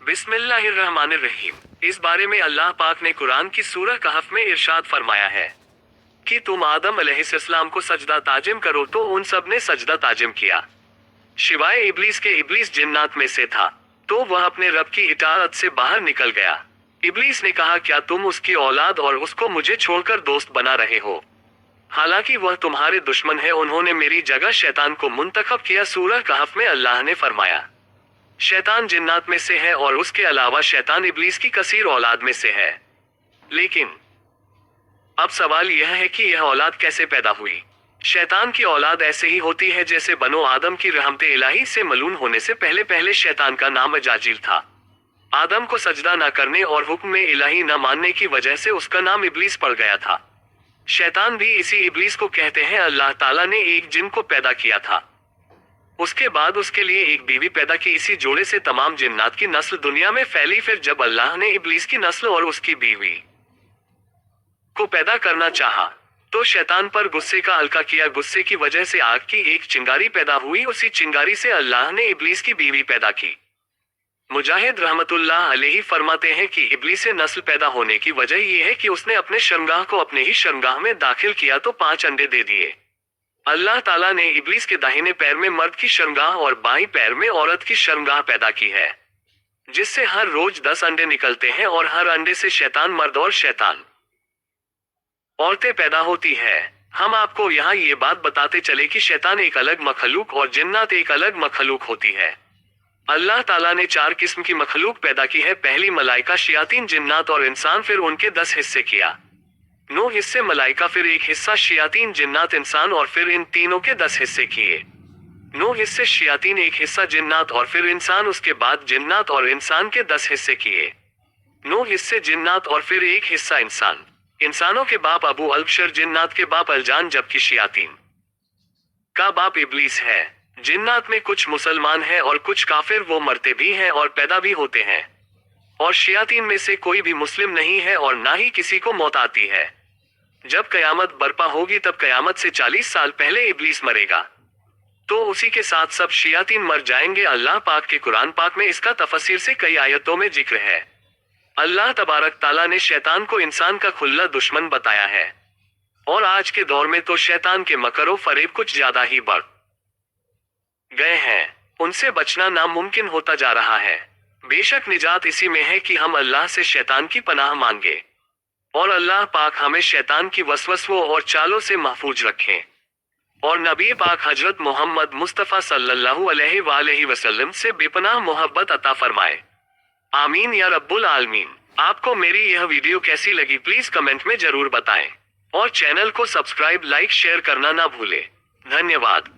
बिस्मिल्लाहिर्रहमानिर्रहीम। इस बारे में अल्लाह पाक ने कुरान की सूरह कहफ में इरशाद फरमाया है कि तुम आदम अलैहिस्सलाम को सजदा ताजिम करो, तो उन सब ने सजदा ताजिम किया शिवाय इब्लीस के। इब्लीस जिन्नात में से था, तो वह अपने रब की इताअत से बाहर निकल गया। इब्लीस ने कहा, क्या तुम उसकी औलाद और उसको मुझे छोड़कर दोस्त बना रहे हो? हालांकि वह तुम्हारे दुश्मन है। उन्होंने मेरी जगह शैतान को मुंतखब किया। सूरह कहफ में अल्लाह ने फरमाया, शैतान जिन्नात में से है और उसके अलावा शैतान इब्लीस की कसीर औलाद में से है। लेकिन अब सवाल यह है कि यह औलाद कैसे पैदा हुई? शैतान की औलाद ऐसे ही होती है जैसे बनो आदम की रहमते इलाही से मलून होने से पहले पहले शैतान का नाम अजाजिल था। आदम को सजदा न करने और हुक्म में इलाही न मानने की वजह से उसका नाम इब्लीस पड़ गया था। शैतान भी इसी इब्लीस को कहते हैं। अल्लाह ताला ने एक जिन को पैदा किया था, उसके बाद उसके लिए एक बीवी पैदा की। इसी जोड़े से तमाम जिन्नात की नस्ल दुनिया में फैली। फिर जब अल्लाह ने इब्लीस की नस्ल और उसकी बीवी को पैदा करना चाहा, तो शैतान पर गुस्से का हल्का किया। गुस्से की वजह से आग की एक चिंगारी पैदा हुई। उसी चिंगारी से अल्लाह ने इब्लीस की बीवी पैदा की। मुजाहिद रहमतुल्लाह अलैहि फरमाते हैं कि इब्लीस से नस्ल पैदा होने की वजह यह है कि उसने अपने शर्मगाह को अपने ही शर्मगाह में दाखिल किया तो 5 अंडे दे दिए। अल्लाह ताला ने इब्लीस के दाहिने पैर में मर्द की शर्मगाह और बाईं पैर में औरत की शर्मगाह पैदा की है, जिससे हर रोज 10 अंडे निकलते हैं और हर अंडे से शैतान मर्द और शैतान औरतें पैदा होती है। हम आपको यहाँ ये बात बताते चले कि शैतान एक अलग मखलूक और जिन्नात एक अलग मखलूक होती है। अल्लाह ताला ने 4 किस्म की मखलूक पैदा की है। पहली मलाइका, शयातीन, जिन्नात और इंसान। फिर उनके 10 हिस्से किया। 9 हिस्से मलाइका, फिर 1 हिस्सा शयातीन, जिन्नात, इंसान, और फिर इन तीनों के 10 हिस्से किए। 9 हिस्से शयातीन, 1 हिस्सा जिन्नात और फिर इंसान। उसके बाद जिन्नात और इंसान के 10 हिस्से किए। 9 हिस्से जिन्नात और फिर 1 हिस्सा इंसान। इंसानों के बाप अबू अलबशर, जिन्नात के बाप अलजान, जबकि शयातीन का बाप इब्लीस है। जिन्नात में कुछ मुसलमान हैं और कुछ काफिर। वो मरते भी हैं और पैदा भी होते हैं। और शयातीन में से कोई भी मुस्लिम नहीं है और ना ही किसी को मौत आती है। जब कयामत बर्पा होगी तब कयामत से 40 साल पहले इब्लीस मरेगा, तो उसी के साथ सब शयातीन मर जाएंगे। अल्लाह पाक के कुरान पाक में इसका तफसीर से कई आयतों में जिक्र है। अल्लाह तबारक ताला ने शैतान को इंसान का खुल्ला दुश्मन बताया है, और आज के दौर में तो शैतान के मकरो फरेब कुछ ज्यादा ही बढ़ गए हैं। उनसे बचना नामुमकिन होता जा रहा है। बेशक निजात इसी में है कि हम अल्लाह से शैतान की पनाह मांगे, और अल्लाह पाक हमें शैतान की वसवसों और चालों से महफूज रखें, और नबी पाक हजरत मोहम्मद मुस्तफ़ा सल्लल्लाहु अलैहि वसल्लम से बेपनाह मोहब्बत अता फरमाए। आमीन या रब्बुल आलमीन। आपको मेरी यह वीडियो कैसी लगी प्लीज कमेंट में जरूर बताएं, और चैनल को सब्सक्राइब, लाइक, शेयर करना ना भूले। धन्यवाद।